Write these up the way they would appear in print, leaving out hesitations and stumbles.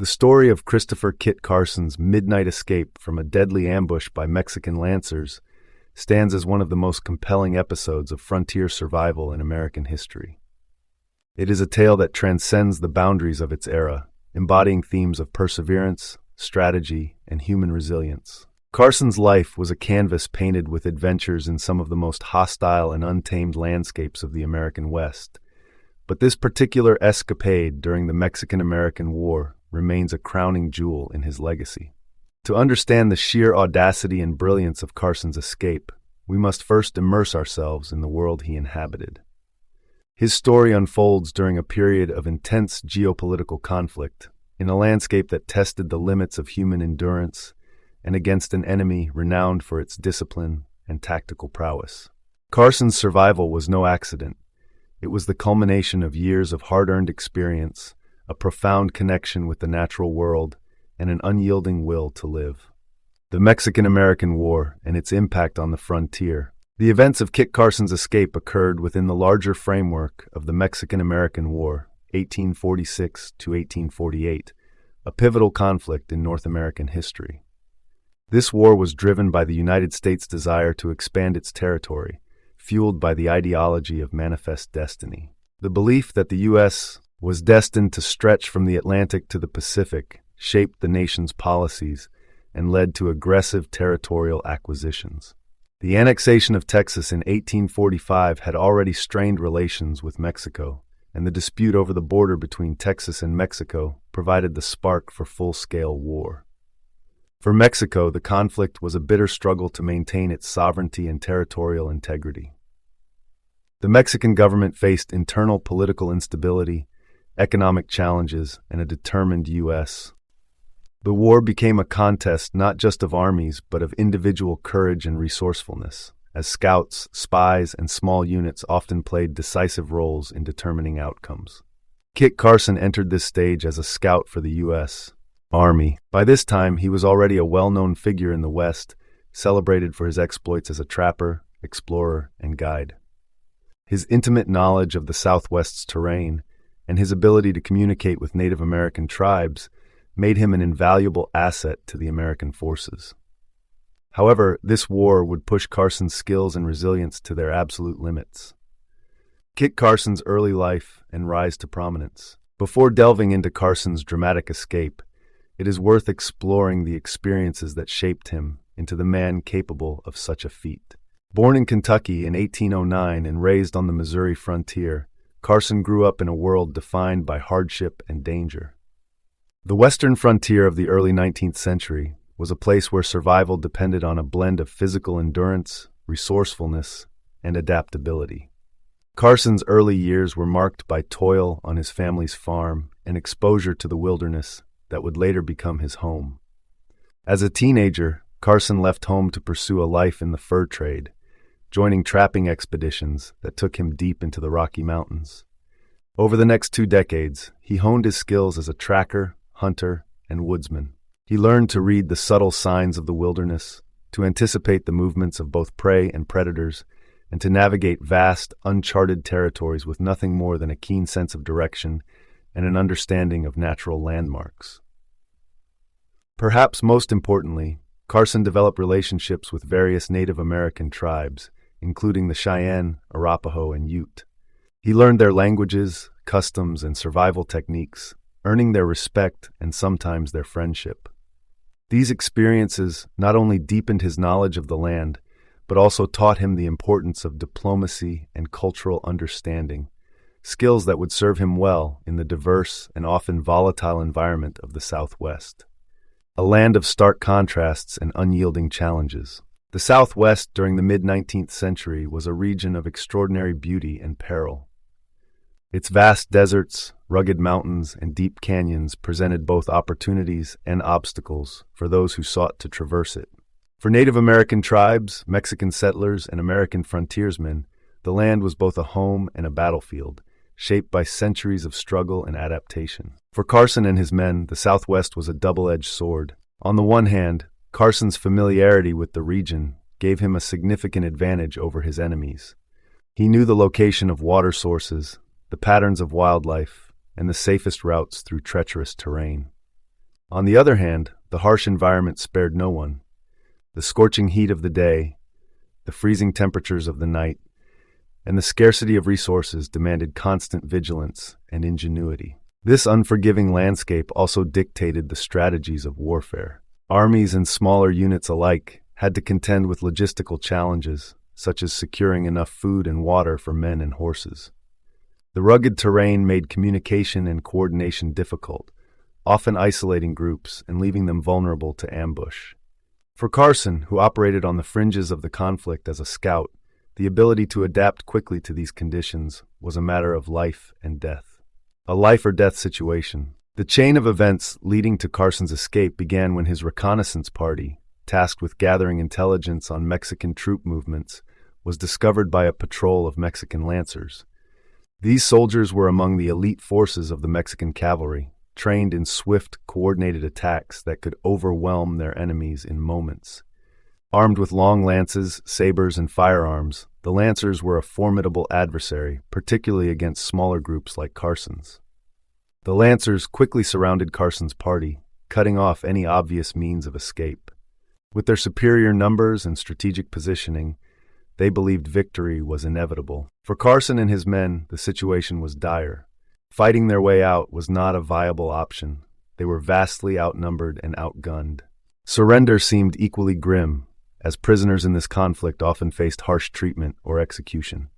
The story of Christopher Kit Carson's midnight escape from a deadly ambush by Mexican lancers stands as one of the most compelling episodes of frontier survival in American history. It is a tale that transcends the boundaries of its era, embodying themes of perseverance, strategy, and human resilience. Carson's life was a canvas painted with adventures in some of the most hostile and untamed landscapes of the American West. But this particular escapade during the Mexican-American War remains a crowning jewel in his legacy. To understand the sheer audacity and brilliance of Carson's escape, we must first immerse ourselves in the world he inhabited. His story unfolds during a period of intense geopolitical conflict, in a landscape that tested the limits of human endurance and against an enemy renowned for its discipline and tactical prowess. Carson's survival was no accident. It was the culmination of years of hard-earned experience, a profound connection with the natural world, and an unyielding will to live. The Mexican-American War and its impact on the frontier. The events of Kit Carson's escape occurred within the larger framework of the Mexican-American War, 1846 to 1848, a pivotal conflict in North American history. This war was driven by the United States' desire to expand its territory, fueled by the ideology of manifest destiny. The belief that the U.S. was destined to stretch from the Atlantic to the Pacific shaped the nation's policies and led to aggressive territorial acquisitions. The annexation of Texas in 1845 had already strained relations with Mexico, and the dispute over the border between Texas and Mexico provided the spark for full-scale war. For Mexico, the conflict was a bitter struggle to maintain its sovereignty and territorial integrity. The Mexican government faced internal political instability, economic challenges, and a determined U.S. The war became a contest not just of armies, but of individual courage and resourcefulness, as scouts, spies, and small units often played decisive roles in determining outcomes. Kit Carson entered this stage as a scout for the U.S. Army. By this time, he was already a well-known figure in the West, celebrated for his exploits as a trapper, explorer, and guide. His intimate knowledge of the Southwest's terrain and his ability to communicate with Native American tribes made him an invaluable asset to the American forces. However, this war would push Carson's skills and resilience to their absolute limits. Kit Carson's early life and rise to prominence. Before delving into Carson's dramatic escape, it is worth exploring the experiences that shaped him into the man capable of such a feat. Born in Kentucky in 1809 and raised on the Missouri frontier, Carson grew up in a world defined by hardship and danger. The western frontier of the early 19th century was a place where survival depended on a blend of physical endurance, resourcefulness, and adaptability. Carson's early years were marked by toil on his family's farm and exposure to the wilderness that would later become his home. As a teenager, Carson left home to pursue a life in the fur trade, joining trapping expeditions that took him deep into the Rocky Mountains. Over the next 2 decades, he honed his skills as a tracker, hunter, and woodsman. He learned to read the subtle signs of the wilderness, to anticipate the movements of both prey and predators, and to navigate vast, uncharted territories with nothing more than a keen sense of direction and an understanding of natural landmarks. Perhaps most importantly, Carson developed relationships with various Native American tribes, including the Cheyenne, Arapaho, and Ute. He learned their languages, customs, and survival techniques, earning their respect and sometimes their friendship. These experiences not only deepened his knowledge of the land, but also taught him the importance of diplomacy and cultural understanding, skills that would serve him well in the diverse and often volatile environment of the Southwest. A land of stark contrasts and unyielding challenges. The Southwest during the mid-19th century was a region of extraordinary beauty and peril. Its vast deserts, rugged mountains, and deep canyons presented both opportunities and obstacles for those who sought to traverse it. For Native American tribes, Mexican settlers, and American frontiersmen, the land was both a home and a battlefield, shaped by centuries of struggle and adaptation. For Carson and his men, the Southwest was a double-edged sword. On the one hand, Carson's familiarity with the region gave him a significant advantage over his enemies. He knew the location of water sources, the patterns of wildlife, and the safest routes through treacherous terrain. On the other hand, the harsh environment spared no one. The scorching heat of the day, the freezing temperatures of the night, and the scarcity of resources demanded constant vigilance and ingenuity. This unforgiving landscape also dictated the strategies of warfare. Armies and smaller units alike had to contend with logistical challenges, such as securing enough food and water for men and horses. The rugged terrain made communication and coordination difficult, often isolating groups and leaving them vulnerable to ambush. For Carson, who operated on the fringes of the conflict as a scout, the ability to adapt quickly to these conditions was a matter of life and death. A life-or-death situation. The chain of events leading to Carson's escape began when his reconnaissance party, tasked with gathering intelligence on Mexican troop movements, was discovered by a patrol of Mexican lancers. These soldiers were among the elite forces of the Mexican cavalry, trained in swift, coordinated attacks that could overwhelm their enemies in moments. Armed with long lances, sabers, and firearms, the lancers were a formidable adversary, particularly against smaller groups like Carson's. The lancers quickly surrounded Carson's party, cutting off any obvious means of escape. With their superior numbers and strategic positioning, they believed victory was inevitable. For Carson and his men, the situation was dire. Fighting their way out was not a viable option. They were vastly outnumbered and outgunned. Surrender seemed equally grim, as prisoners in this conflict often faced harsh treatment or execution.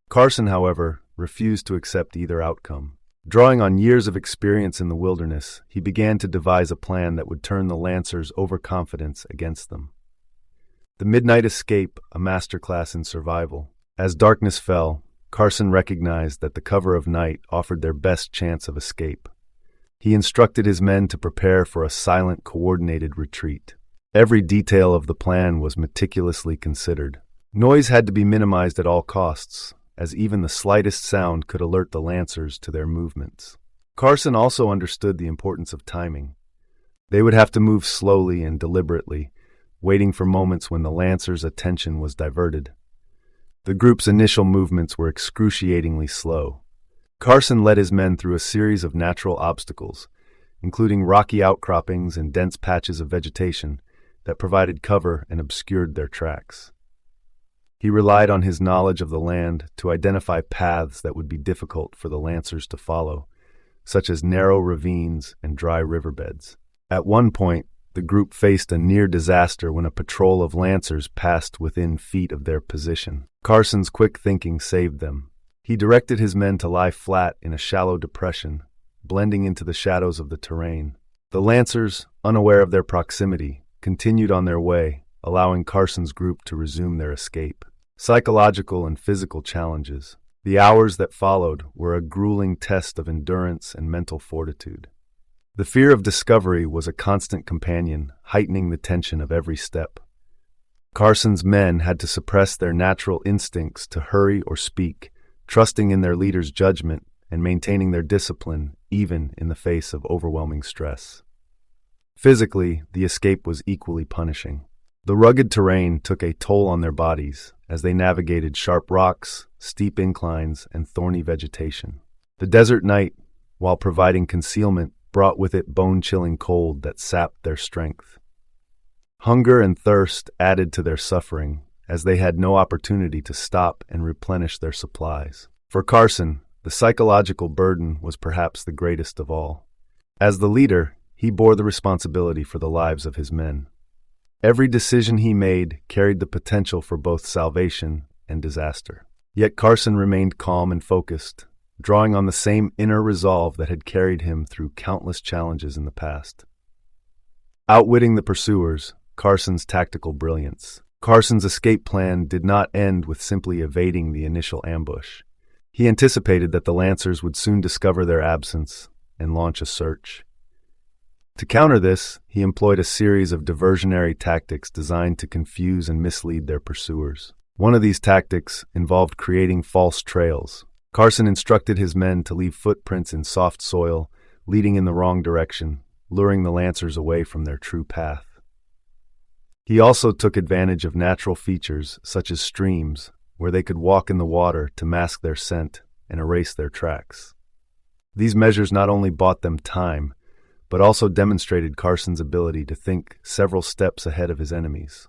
Carson, however, refused to accept either outcome. Drawing on years of experience in the wilderness, he began to devise a plan that would turn the Lancers' overconfidence against them. The midnight escape, a masterclass in survival. As darkness fell, Carson recognized that the cover of night offered their best chance of escape. He instructed his men to prepare for a silent, coordinated retreat. Every detail of the plan was meticulously considered. Noise had to be minimized at all costs, as even the slightest sound could alert the Lancers to their movements. Carson also understood the importance of timing. They would have to move slowly and deliberately, waiting for moments when the Lancers' attention was diverted. The group's initial movements were excruciatingly slow. Carson led his men through a series of natural obstacles, including rocky outcroppings and dense patches of vegetation that provided cover and obscured their tracks. He relied on his knowledge of the land to identify paths that would be difficult for the Lancers to follow, such as narrow ravines and dry riverbeds. At one point, the group faced a near disaster when a patrol of Lancers passed within feet of their position. Carson's quick thinking saved them. He directed his men to lie flat in a shallow depression, blending into the shadows of the terrain. The Lancers, unaware of their proximity, continued on their way, allowing Carson's group to resume their escape. Psychological and physical challenges. The hours that followed were a grueling test of endurance and mental fortitude. The fear of discovery was a constant companion, heightening the tension of every step. Carson's men had to suppress their natural instincts to hurry or speak, trusting in their leader's judgment and maintaining their discipline even in the face of overwhelming stress. Physically, the escape was equally punishing. The rugged terrain took a toll on their bodies as they navigated sharp rocks, steep inclines, and thorny vegetation. The desert night, while providing concealment, brought with it bone-chilling cold that sapped their strength. Hunger and thirst added to their suffering, as they had no opportunity to stop and replenish their supplies. For Carson, the psychological burden was perhaps the greatest of all. As the leader, he bore the responsibility for the lives of his men. Every decision he made carried the potential for both salvation and disaster. Yet Carson remained calm and focused, drawing on the same inner resolve that had carried him through countless challenges in the past. Outwitting the pursuers, Carson's tactical brilliance. Carson's escape plan did not end with simply evading the initial ambush. He anticipated that the Lancers would soon discover their absence and launch a search. To counter this, he employed a series of diversionary tactics designed to confuse and mislead their pursuers. One of these tactics involved creating false trails. Carson instructed his men to leave footprints in soft soil, leading in the wrong direction, luring the Lancers away from their true path. He also took advantage of natural features, such as streams, where they could walk in the water to mask their scent and erase their tracks. These measures not only bought them time, but also demonstrated Carson's ability to think several steps ahead of his enemies.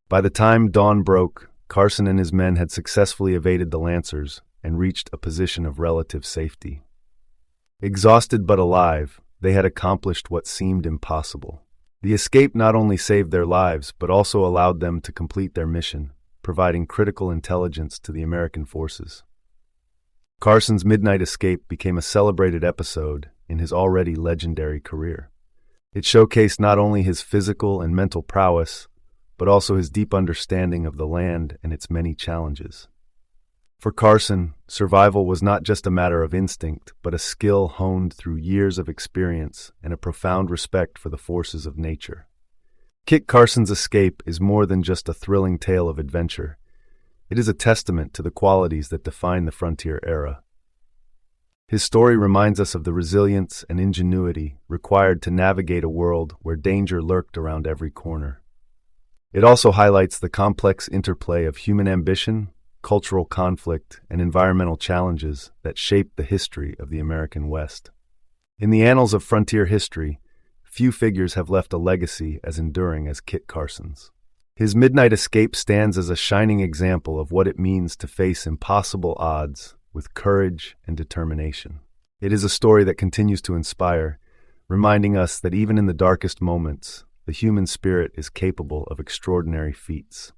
By the time dawn broke, Carson and his men had successfully evaded the Lancers and reached a position of relative safety. Exhausted but alive, they had accomplished what seemed impossible. The escape not only saved their lives, but also allowed them to complete their mission, providing critical intelligence to the American forces. Carson's midnight escape became a celebrated episode in his already legendary career. It showcased not only his physical and mental prowess, but also his deep understanding of the land and its many challenges. For Carson, survival was not just a matter of instinct, but a skill honed through years of experience and a profound respect for the forces of nature. Kit Carson's escape is more than just a thrilling tale of adventure. It is a testament to the qualities that define the frontier era. His story reminds us of the resilience and ingenuity required to navigate a world where danger lurked around every corner. It also highlights the complex interplay of human ambition, cultural conflict, and environmental challenges that shaped the history of the American West. In the annals of frontier history, few figures have left a legacy as enduring as Kit Carson's. His midnight escape stands as a shining example of what it means to face impossible odds with courage and determination. It is a story that continues to inspire, reminding us that even in the darkest moments, the human spirit is capable of extraordinary feats.